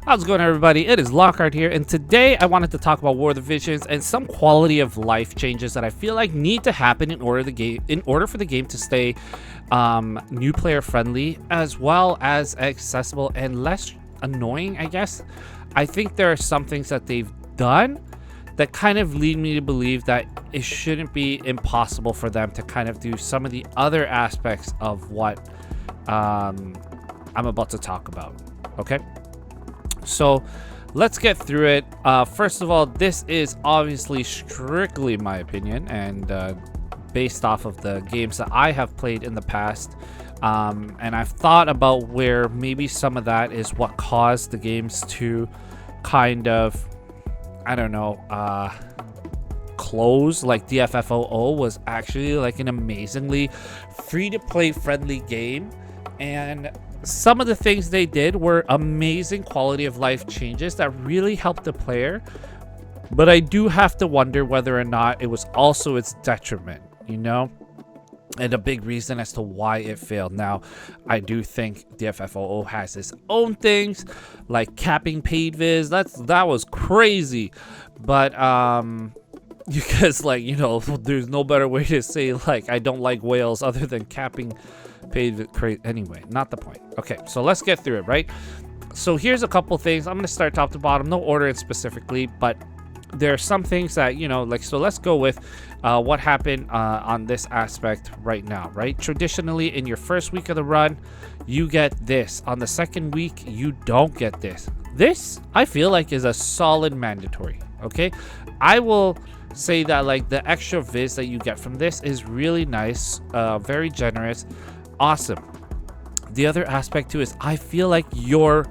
How's it going, everybody? It is Lockhart here, and today I wanted to talk about War of the Visions and some quality of life changes that I feel like need to happen in order for the game to stay new player friendly, as well as accessible and less annoying, I guess. I think there are some things that they've done that kind of lead me to believe that it shouldn't be impossible for them to kind of do some of the other aspects of what I'm about to talk about. Okay, so let's get through it. First of all, this is obviously strictly my opinion and based off of the games that I have played in the past, and I've thought about where maybe some of that is what caused the games to kind of, I don't know, close. Like DFFOO was actually like an amazingly free-to-play friendly game, and some of the things they did were amazing quality of life changes that really helped the player. But I do have to wonder whether or not it was also its detriment, you know? And a big reason as to why it failed. Now, I do think DFFOO has its own things, like capping paid viz. That was crazy. But because, like, you know, there's no better way to say, like, I don't like whales other than capping paid. Anyway, not the point. Okay, so let's get through it, right? So here's a couple things. I'm gonna start top to bottom, no order specifically, but there are some things that, you know, like, so let's go with what happened on this aspect right now, right? Traditionally, in your first week of the run, you get this. On the second week, you don't get this. This, I feel like, is a solid mandatory, okay? I will say that, like, the extra viz that you get from this is really nice, very generous, awesome. The other aspect too is I feel like your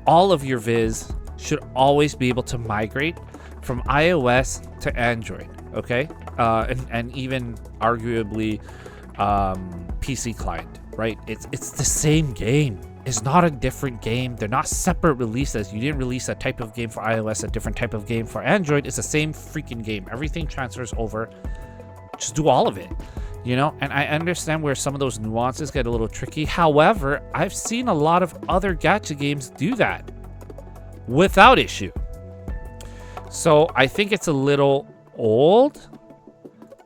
all of your viz should always be able to migrate from iOS to Android, okay? And even arguably PC client, right? It's the same game. It's not a different game. They're not separate releases. You didn't release a type of game for iOS, a different type of game for Android. It's the same freaking game. Everything transfers over. Just do all of it, you know? And I understand where some of those nuances get a little tricky. However, I've seen a lot of other gacha games do that without issue. So I think it's a little old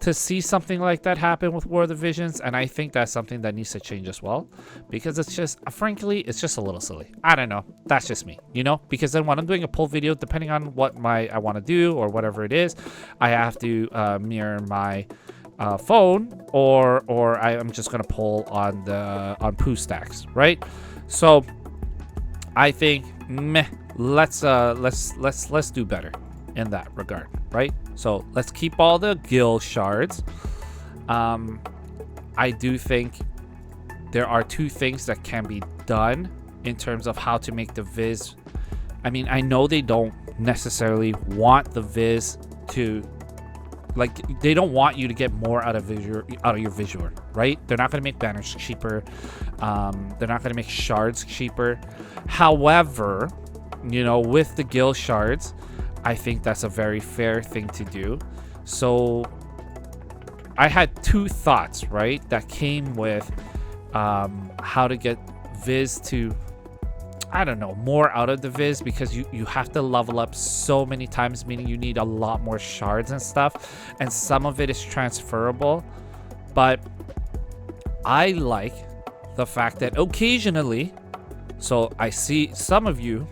to see something like that happen with War of the Visions, and I think that's something that needs to change as well, because it's just, frankly, it's just a little silly. I don't know, that's just me, you know, because then when I'm doing a poll video, depending on what I want to do or whatever it is, I have to mirror my phone, or I'm just gonna poll on Poo Stacks, right? So I think let's do better in that regard, right? So let's keep all the guild shards. I do think there are two things that can be done in terms of how to make the viz. I mean, I know they don't necessarily want the viz to, like, they don't want you to get more out of your visual, right? They're not going to make banners cheaper. They're not going to make shards cheaper. However, you know, with the guild shards, I think that's a very fair thing to do. So I had two thoughts, right, that came with how to get viz to, I don't know, more out of the viz, because you have to level up so many times, meaning you need a lot more shards and stuff, and some of it is transferable. But I like the fact that occasionally, so I see some of you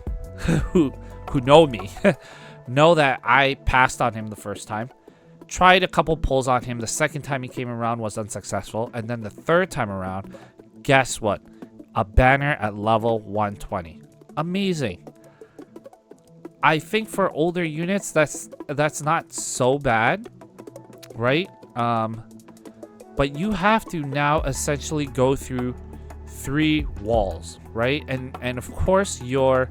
who know me know that I passed on him the first time, tried a couple pulls on him. The second time he came around was unsuccessful, and then the third time around, guess what? A banner at level 120. Amazing. I think for older units, that's not so bad, right? But you have to now essentially go through 3 walls, right? And of course, your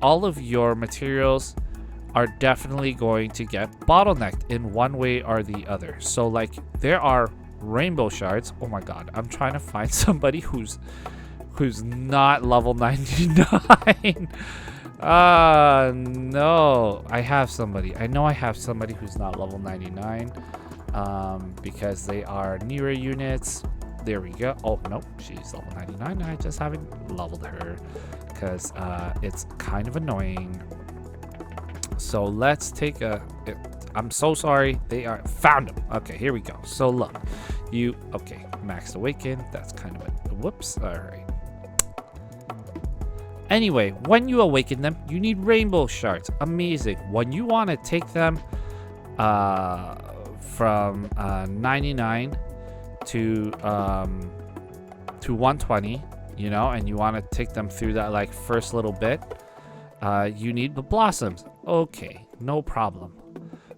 all of your materials are definitely going to get bottlenecked in one way or the other. So, like, there are rainbow shards. Oh my god, I'm trying to find somebody who's not level 99. No, I have somebody. I know I have somebody who's not level 99, because they are newer units. There we go. Oh, no, she's level 99. I just haven't leveled her because it's kind of annoying. So let's take I'm so sorry. They are found them. Okay, here we go. So look, okay, maxed awaken. That's kind of a whoops. All right. Anyway, when you awaken them, you need rainbow shards. Amazing. When you want to take them from 99 to 120, you know, and you want to take them through that like first little bit, you need the blossoms. Okay, no problem.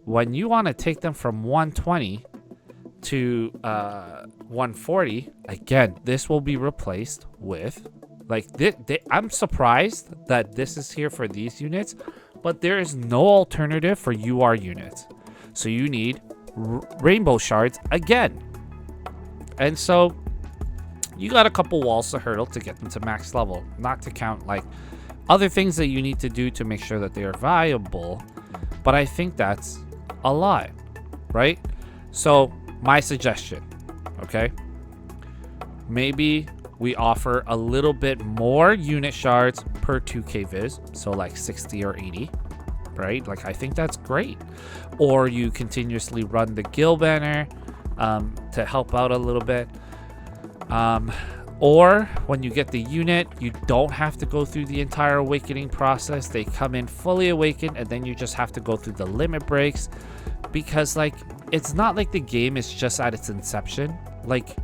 When you want to take them from 120 to 140, again, this will be replaced with like I'm surprised that this is here for these units, but there is no alternative for UR units. So you need rainbow shards again. And so you got a couple walls to hurdle to get them to max level, not to count like other things that you need to do to make sure that they are viable. But I think that's a lot, right? So my suggestion, okay, maybe we offer a little bit more unit shards per 2k viz, so like 60 or 80, right? Like I think that's great. Or you continuously run the guild banner to help out a little bit. Or when you get the unit, you don't have to go through the entire awakening process. They come in fully awakened, and then you just have to go through the limit breaks, because like it's not like the game is just at its inception. Like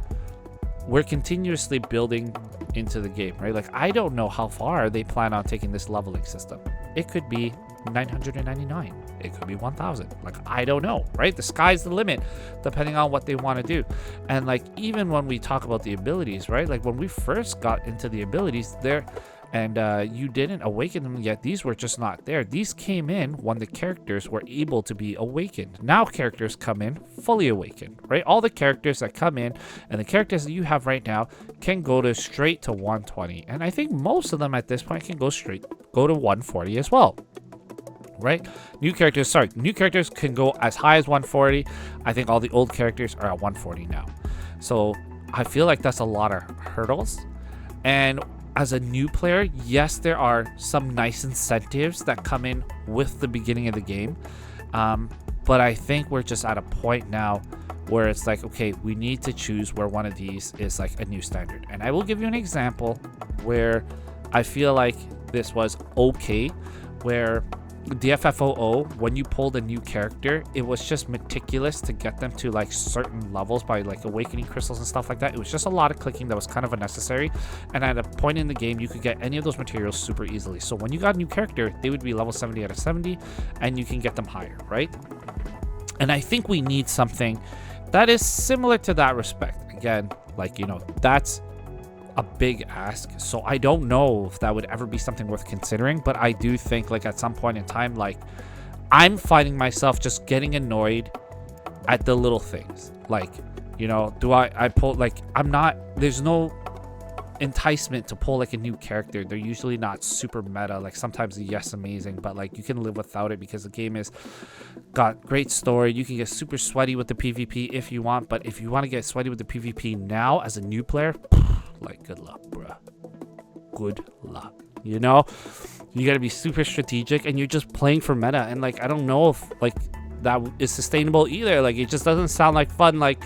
we're continuously building into the game, right? Like I don't know how far they plan on taking this leveling system. It could be 999, it could be 1000. Like I don't know, right? The sky's the limit depending on what they want to do. And like even when we talk about the abilities, right, like when we first got into the abilities there and you didn't awaken them yet, these were just not there. These came in when the characters were able to be awakened. Now characters come in fully awakened, right? All the characters that come in and the characters that you have right now can go straight to 120, and I think most of them at this point can go to 140 as well, right? New characters can go as high as 140. I think all the old characters are at 140 now. So I feel like that's a lot of hurdles. And as a new player, yes, there are some nice incentives that come in with the beginning of the game. But I think we're just at a point now where it's like, okay, we need to choose where one of these is like a new standard. And I will give you an example where I feel like this was okay, where DFFOO, when you pulled a new character, it was just meticulous to get them to like certain levels by like awakening crystals and stuff like that. It was just a lot of clicking that was kind of unnecessary, and at a point in the game you could get any of those materials super easily. So when you got a new character, they would be level 70 out of 70, and you can get them higher, right? And I think we need something that is similar to that respect. Again, like, you know, that's a big ask, so I don't know if that would ever be something worth considering, but I do think like at some point in time, like I'm finding myself just getting annoyed at the little things. Like, you know, do I pull, like, there's no enticement to pull like a new character. They're usually not super meta. Like sometimes yes, amazing, but like you can live without it because the game is got great story. You can get super sweaty with the PvP if you want, but if you want to get sweaty with the PvP now as a new player, like good luck, bruh. Good luck. You know, you gotta be super strategic, and you're just playing for meta, and like I don't know if like that is sustainable either. Like it just doesn't sound like fun, like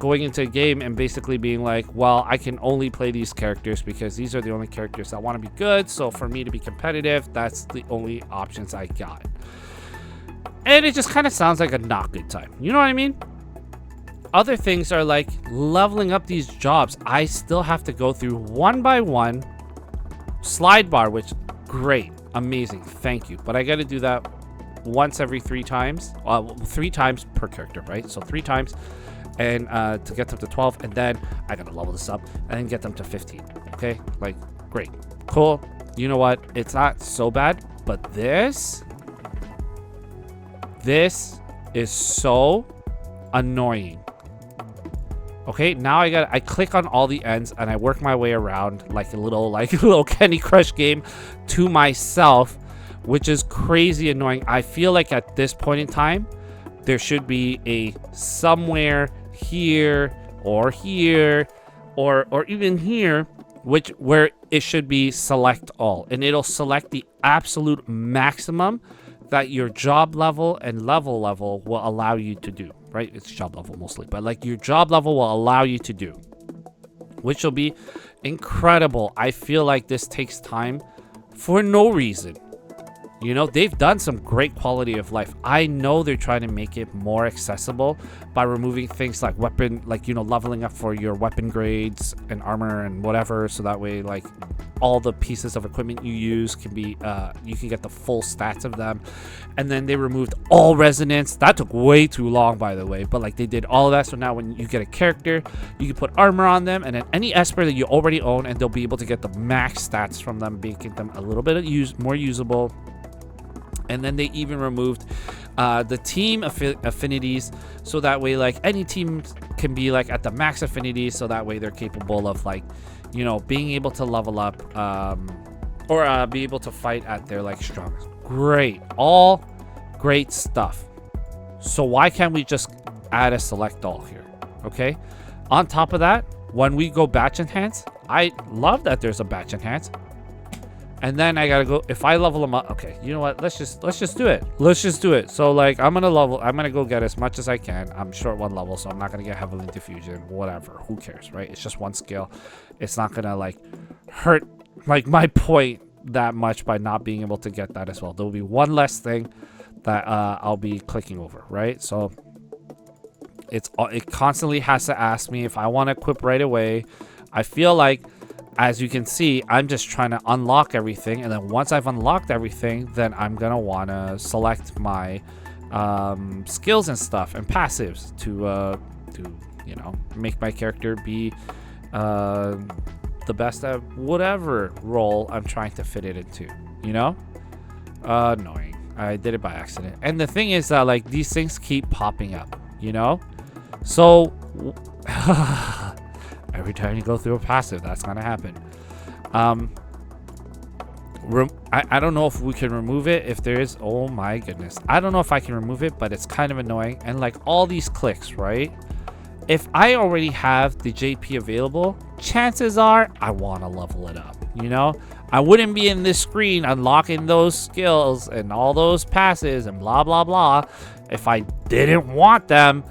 going into a game and basically being like, well, I can only play these characters because these are the only characters that want to be good, so for me to be competitive, that's the only options I got. And it just kind of sounds like a not good time, you know what I mean? Other things are like leveling up these jobs. I still have to go through one by one. Slide bar, which great, amazing, thank you, but I got to do that once every 3 times, 3 times per character, right? So 3 times, and to get them to 12, and then I gotta level this up and then get them to 15. Okay, like great, cool. You know what, it's not so bad, but this is so annoying. Okay, now I click on all the ends and I work my way around like a little Candy Crush game to myself, which is crazy annoying. I feel like at this point in time there should be a somewhere here or here, or even here, where it should be select all, and it'll select the absolute maximum that your job level and level will allow you to do, right? It's job level mostly, but like your job level will allow you to do, which will be incredible. I feel like this takes time for no reason. You know, they've done some great quality of life. I know they're trying to make it more accessible by removing things like weapon, like, you know, leveling up for your weapon grades and armor and whatever. So that way, like, all the pieces of equipment you use can be, you can get the full stats of them. And then they removed all resonance. That took way too long, by the way. But like, they did all of that. So now when you get a character, you can put armor on them and then any esper that you already own, and they'll be able to get the max stats from them, making them a little bit more usable. And then they even removed the team affinities, so that way, like, any team can be like at the max affinity, so that way they're capable of, like, you know, being able to level up or be able to fight at their like strongest. Great, all great stuff. So why can't we just add a select all here? Okay, on top of that, when we go batch enhance, I love that there's a batch enhance. And then I gotta go, if I level them up, okay, you know what, let's just do it. Let's just do it. So like, I'm gonna go get as much as I can. I'm short one level, so I'm not gonna get heavily diffusion, whatever, who cares, right? It's just one skill. It's not gonna like hurt like my point that much by not being able to get that as well. There will be one less thing that I'll be clicking over, right? So it constantly has to ask me if I want to equip right away. I feel like, as you can see, I'm just trying to unlock everything, and then once I've unlocked everything, then I'm gonna want to select my skills and stuff and passives to you know, make my character be the best at whatever role I'm trying to fit it into, you know? Annoying. I did it by accident. And the thing is that, like, these things keep popping up, you know? So every time you go through a passive, that's gonna happen. I don't know if we can remove it. If there is, oh my goodness, I don't know if I can remove it, but it's kind of annoying. And like, all these clicks, right? If I already have the JP available, chances are I want to level it up, you know? I wouldn't be in this screen unlocking those skills and all those passes and blah blah blah if I didn't want them.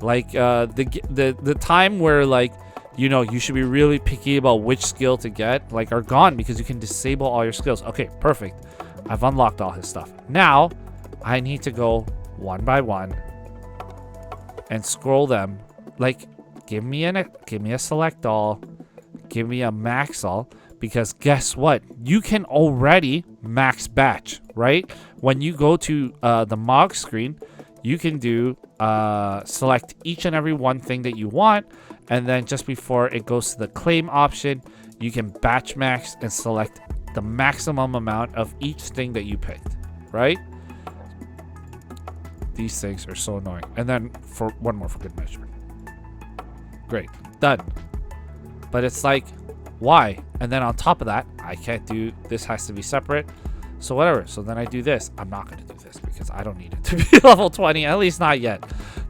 Like the time where, like, you know, you should be really picky about which skill to get, like, are gone, because you can disable all your skills. Okay, perfect. I've unlocked all his stuff. Now I need to go one by one and scroll them. Like, give me a select all, give me a max all, because guess what? You can already max batch, right? When you go to the MOG screen, you can do select each and every one thing that you want, and then just before it goes to the claim option, you can batch max and select the maximum amount of each thing that you picked, right? These things are so annoying. And then for one more for good measure. Great, done. But it's like, why? And then on top of that, I can't do this, has to be separate. So whatever. So then I do this. I'm not going to do this because I don't need it to be level 20, at least not yet,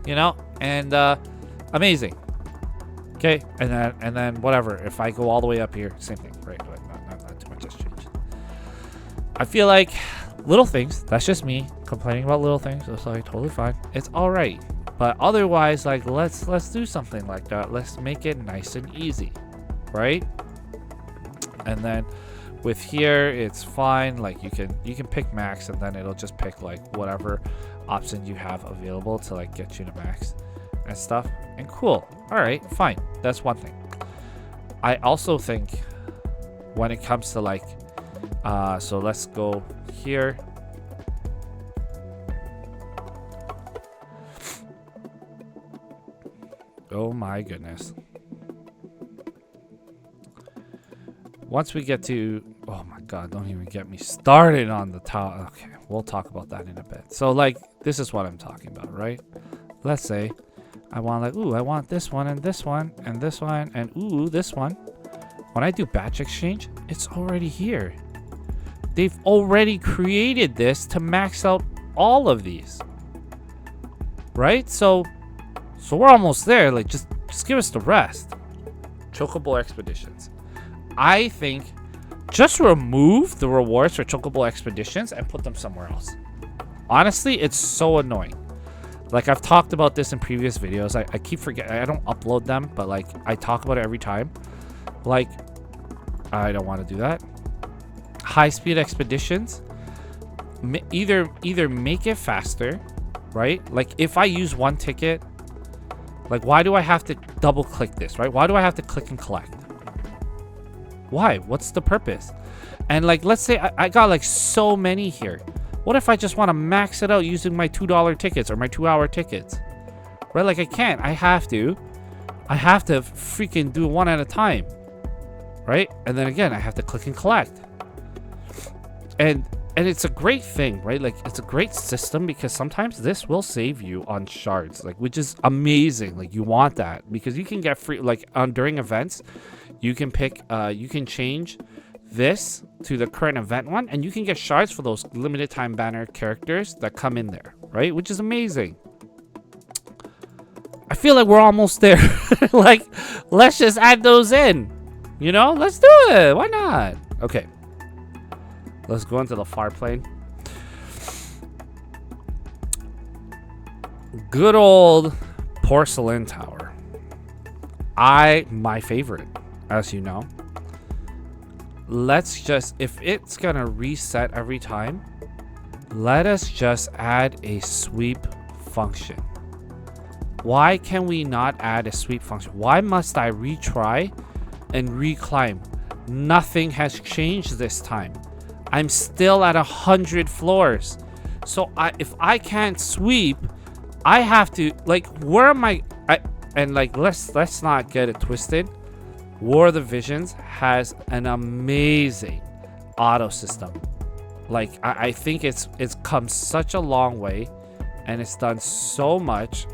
you know? And amazing. Okay, and then whatever. If I go all the way up here, same thing, right? Not too much has changed. I feel like little things. That's just me complaining about little things. It's like totally fine. It's all right. But otherwise, like, let's do something like that. Let's make it nice and easy, right? And then with here, it's fine. Like, you can pick max, and then it'll just pick like whatever option you have available to like get you to max and stuff. And cool. All right, fine. That's one thing. I also think when it comes to like, so let's go here. Oh my goodness. Once we get to, oh my god, don't even get me started on the top. Okay, we'll talk about that in a bit. So like, this is what I'm talking about, right? Let's say I want, like, ooh, I want this one and this one and this one and ooh, this one. When I do batch exchange, it's already here. They've already created this to max out all of these, right? So we're almost there. Like, just Just give us the rest. Chocobo Expeditions. I think just remove the rewards for Chocobo Expeditions and put them somewhere else. Honestly, it's so annoying. Like, I've talked about this in previous videos. I keep forgetting. I don't upload them, but like I talk about it every time. Like, I don't want to do that. High-speed expeditions. Either make it faster, right? Like, if I use one ticket, like, why do I have to double click this, right? Why do I have to click and collect? Why? What's the purpose? And like, let's say I got like so many here. What if I just want to max it out using my $2 tickets or my 2-hour tickets? Right? Like, I can't. I have to freaking do one at a time. Right? And then again, I have to click and collect. And it's a great thing, right? Like, it's a great system because sometimes this will save you on shards, like, which is amazing. Like, you want that because you can get free, like, during events, you can pick, you can change this to the current event one, and you can get shards for those limited time banner characters that come in there, right? Which is amazing. I feel like we're almost there. Like, let's just add those in, you know? Let's do it. Why not? Okay. Let's go into the far plane. Good old porcelain tower. My favorite, as you know. Let's just, if it's gonna reset every time, let us just add a sweep function. Why can we not add a sweep function? Why must I retry and reclimb? Nothing has changed this time. I'm still at 100 floors. So if I can't sweep, I have to, like, where am I? And like, let's not get it twisted. War of the Visions has an amazing auto system. Like, I think it's come such a long way, and it's done so much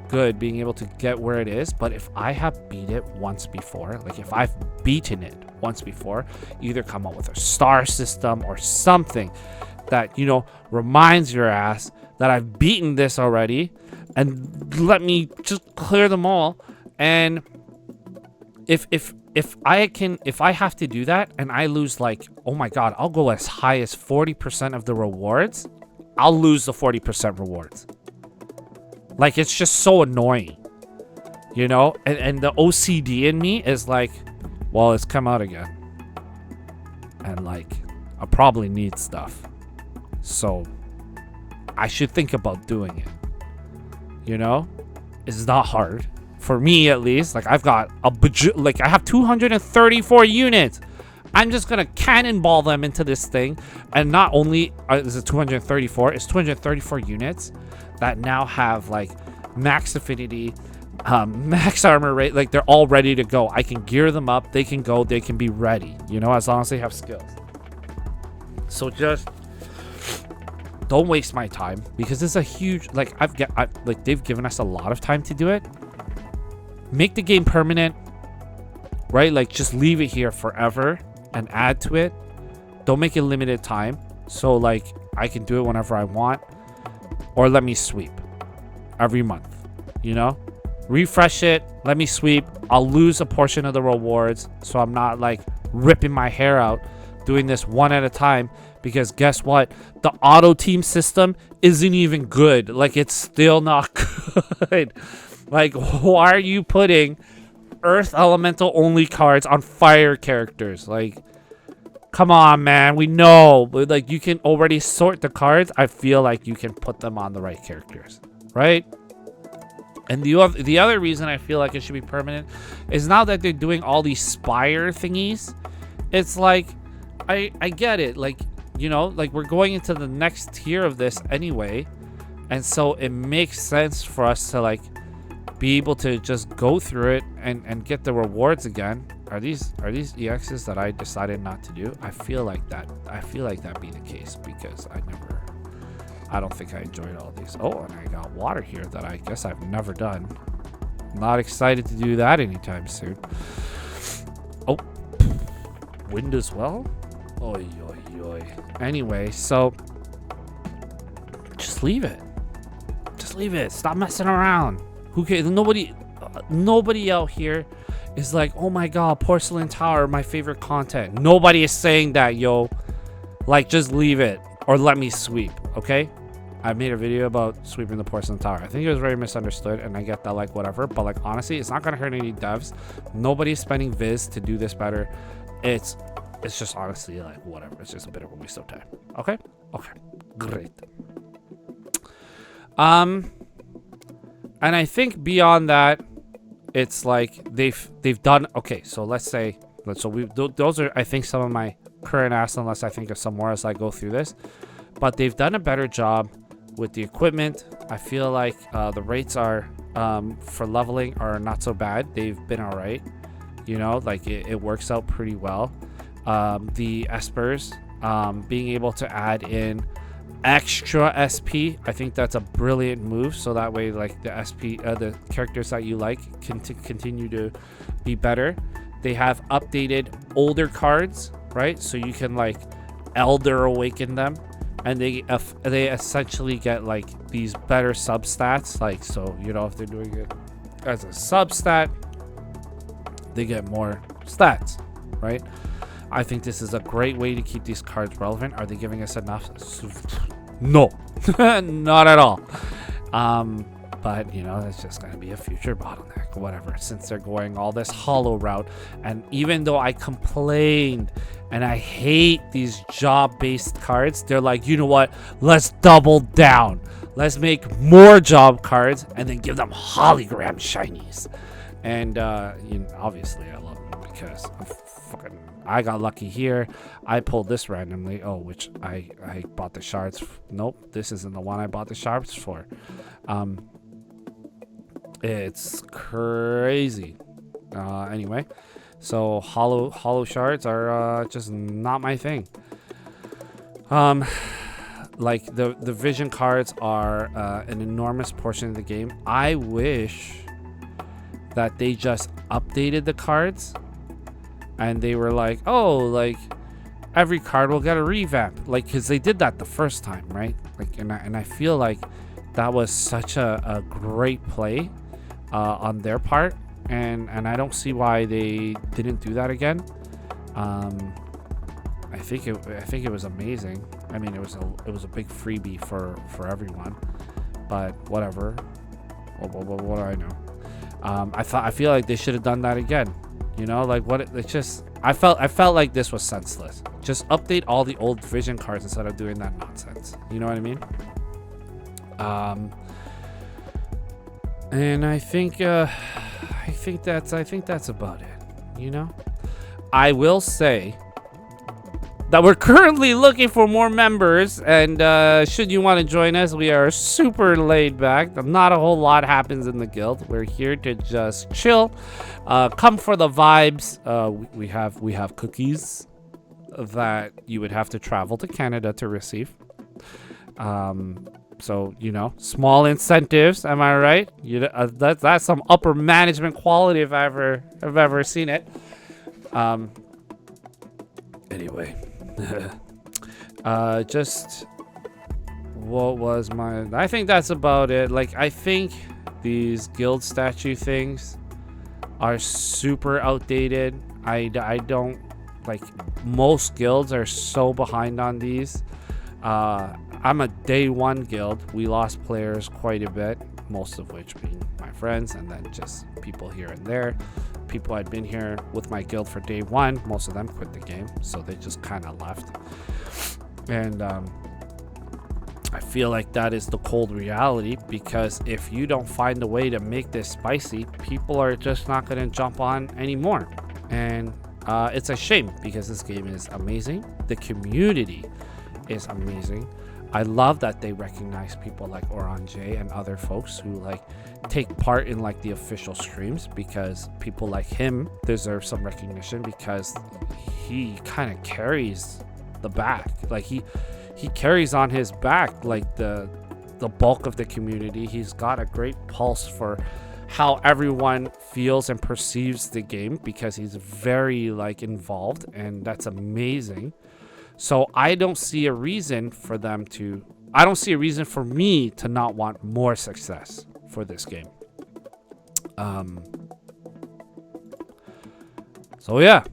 good being able to get where it is. But if I have beat it once before, like if I've beaten it once before, either come up with a star system or something that, you know, reminds your ass that I've beaten this already, and let me just clear them all. And if I have to do that and I lose, like, oh my god, I'll go as high as 40% of the rewards, I'll lose the 40% rewards. Like, it's just so annoying, you know? And the OCD in me is like, well, it's come out again, and like, I probably need stuff, so I should think about doing it, you know? It's not hard. For me, at least. Like, I've got like, I have 234 units. I'm just gonna cannonball them into this thing. And not only is it 234, it's 234 units that now have, like, max affinity, max armor rate. Like, they're all ready to go. I can gear them up. They can go. They can be ready, you know, as long as they have skills. So just don't waste my time, because it's a huge, like, like, they've given us a lot of time to do it. Make the game permanent, right? Like, just leave it here forever and add to it. Don't make it limited time, so like I can do it whenever I want. Or let me sweep every month, you know? Refresh it, let me sweep. I'll lose a portion of the rewards, so I'm not like ripping my hair out doing this one at a time, because guess what? The auto team system isn't even good. Like, it's still not good. Like, why are you putting earth elemental only cards on fire characters? Like, come on, man. We know, but like, you can already sort the cards. I feel like you can put them on the right characters, right? And the other reason I feel like it should be permanent is now that they're doing all these spire thingies, it's like, I get it. Like, you know, like, we're going into the next tier of this anyway, and so it makes sense for us to like be able to just go through it and get the rewards again. Are these EXs that I decided not to do? I feel like that be the case, because I don't think I enjoyed all these. Oh, and I got water here that I guess I've never done. Not excited to do that anytime soon. Oh, wind as well. Oy, oy, oy. Anyway, so just leave it. Just leave it. Stop messing around. Who cares? Nobody. Nobody out here is like, oh my god, Porcelain Tower, my favorite content. Nobody is saying that, yo. Like, just leave it or let me sweep, okay? I made a video about sweeping the Porcelain Tower. I think it was very misunderstood, and I get that, like, whatever. But, like, honestly, it's not gonna hurt any devs. Nobody's spending viz to do this better. It's just honestly, like, whatever. It's just a bit of a waste of time. Okay? Okay. Great. And I think beyond that, it's like they've done okay. So let's say those are, I think, some of my current asks, unless I think of some more as I go through this. But they've done a better job with the equipment. I feel like the rates are for leveling are not so bad. They've been all right. You know, like it works out pretty well. The espers, being able to add in extra SP, I think that's a brilliant move. So that way, like the SP, the characters that you like can continue to be better. They have updated older cards, right? So you can like Elder Awaken them, and they essentially get like these better substats. Like, so you know, if they're doing it as a substat, they get more stats, right? I think this is a great way to keep these cards relevant. Are they giving us enough? No, not at all. But you know, it's just gonna be a future bottleneck, whatever, since they're going all this hollow route. And even though I complained and I hate these job-based cards, they're like, you know what, let's double down, let's make more job cards and then give them hologram shinies. And you know, obviously I love them because I got lucky here. I pulled this randomly. Oh, which I bought the shards. Nope, this isn't the one I bought the shards for. It's crazy. Anyway, so hollow shards are just not my thing. Like the vision cards are an enormous portion of the game. I wish that they just updated the cards and they were like, oh, like every card will get a revamp, like, because they did that the first time, right? Like, and I feel like that was such a great play on their part, and I don't see why they didn't do that again. I think it was amazing. I mean, it was a big freebie for everyone, but whatever. What do I know? I feel like they should have done that again. You know, like what? It's just I felt like this was senseless. Just update all the old vision cards instead of doing that nonsense. You know what I mean? And I think that's about it. You know, I will say that we're currently looking for more members, and should you want to join us, we are super laid back. Not a whole lot happens in the guild. We're here to just chill, come for the vibes. We have cookies that you would have to travel to Canada to receive. So, you know, small incentives, am I right? That's some upper management quality if I've ever seen it. Anyway, just what was my? I think that's about it. Like, I think these guild statue things are super outdated. I don't like, most guilds are so behind on these. I'm a day one guild. We lost players quite a bit, most of which being my friends, and then just people here and there. People I'd been here with my guild for day one, most of them quit the game, so they just kind of left. And I feel like that is the cold reality, because if you don't find a way to make this spicy, people are just not going to jump on anymore. And it's a shame, because this game is amazing. The community is amazing. I love that they recognize people like Orange and other folks who like take part in like the official streams, because people like him deserve some recognition, because he kind of carries the back. Like he carries on his back like the bulk of the community. He's got a great pulse for how everyone feels and perceives the game, because he's very like involved, and that's amazing. So I don't see a reason for me to not want more success for this game. So yeah,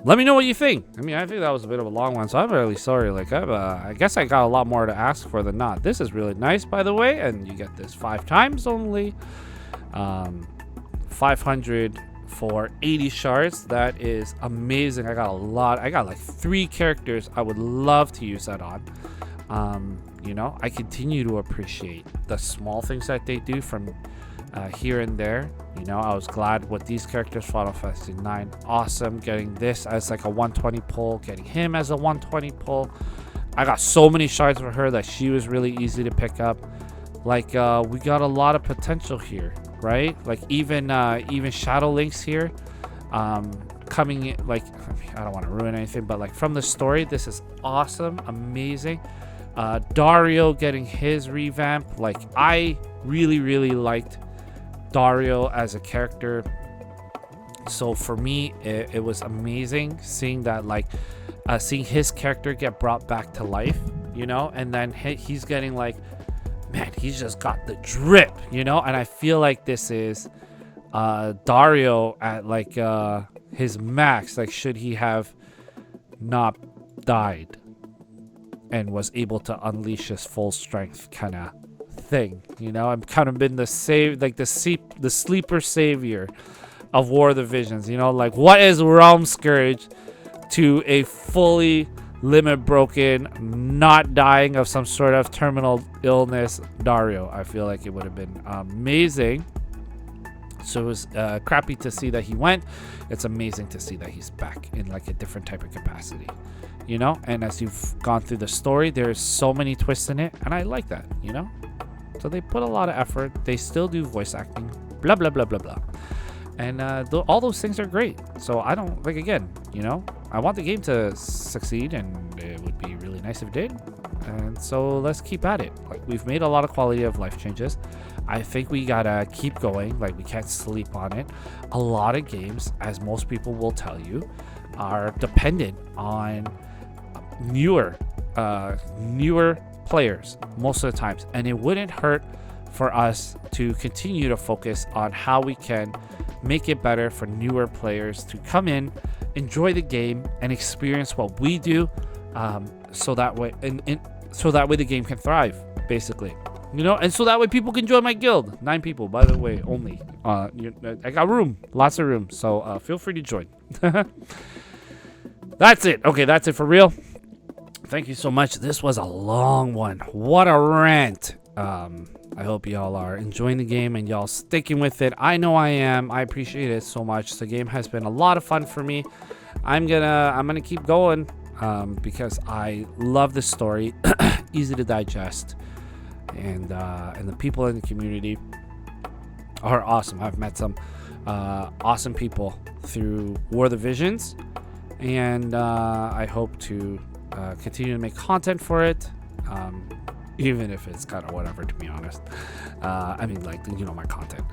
let me know what you think. I mean, I think that was a bit of a long one, so I'm really sorry. Like, I guess I got a lot more to ask for than not. This is really nice, by the way, and you get this 5 times only. 500 for 80 shards. That is amazing. I got a lot. I got like 3 characters I would love to use that on. You know, I continue to appreciate the small things that they do from here and there. You know, I was glad with these characters. Final Fantasy 9, awesome. Getting this as like a 120 pull, getting him as a 120 pull. I got so many shards for her that she was really easy to pick up. Like, we got a lot of potential here, right? Like, even Shadow Links here, coming in, like, I don't want to ruin anything, but like from the story, this is awesome, amazing. Dario getting his revamp. Like, I really liked Dario as a character, so for me it was amazing seeing that, like, seeing his character get brought back to life, you know, and then he's getting like, man, he's just got the drip, you know. And I feel like this is Dario at like his max, like, should he have not died and was able to unleash his full strength kind of thing, you know. I've kind of been the sleeper savior of War of the Visions, you know. Like, what is Realm Scourge to a fully limit broken, not dying of some sort of terminal illness Dario? I feel like it would have been amazing. So it was crappy to see that he went. It's amazing to see that he's back in like a different type of capacity, you know. And as you've gone through the story, there's so many twists in it, and I like that, you know. So they put a lot of effort. They still do voice acting, blah blah blah blah blah, and all those things are great. So I don't, like, again, you know, I want the game to succeed, and it would be really nice if it did. And so let's keep at it. Like, we've made a lot of quality of life changes. I think we gotta keep going. Like, we can't sleep on it. A lot of games, as most people will tell you, are dependent on newer players most of the times, and it wouldn't hurt for us to continue to focus on how we can make it better for newer players to come in, enjoy the game, and experience what we do, so that way the game can thrive, basically, you know. And so that way people can join my guild. 9 people, by the way, only. I got room, lots of room, so feel free to join. That's it. Okay, that's it for real. Thank you so much. This was a long one. What a rant. I hope y'all are enjoying the game and y'all sticking with it. I know I am. I appreciate it so much. The game has been a lot of fun for me. I'm gonna keep going because I love the story. Easy to digest, and the people in the community are awesome. I've met some awesome people through War of the Visions, and I hope to continue to make content for it, even if it's kind of whatever, to be honest. I mean, like, you know, my content,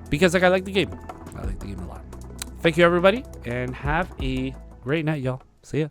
because, like, I like the game. I like the game a lot. Thank you, everybody, and have a great night, y'all. See ya.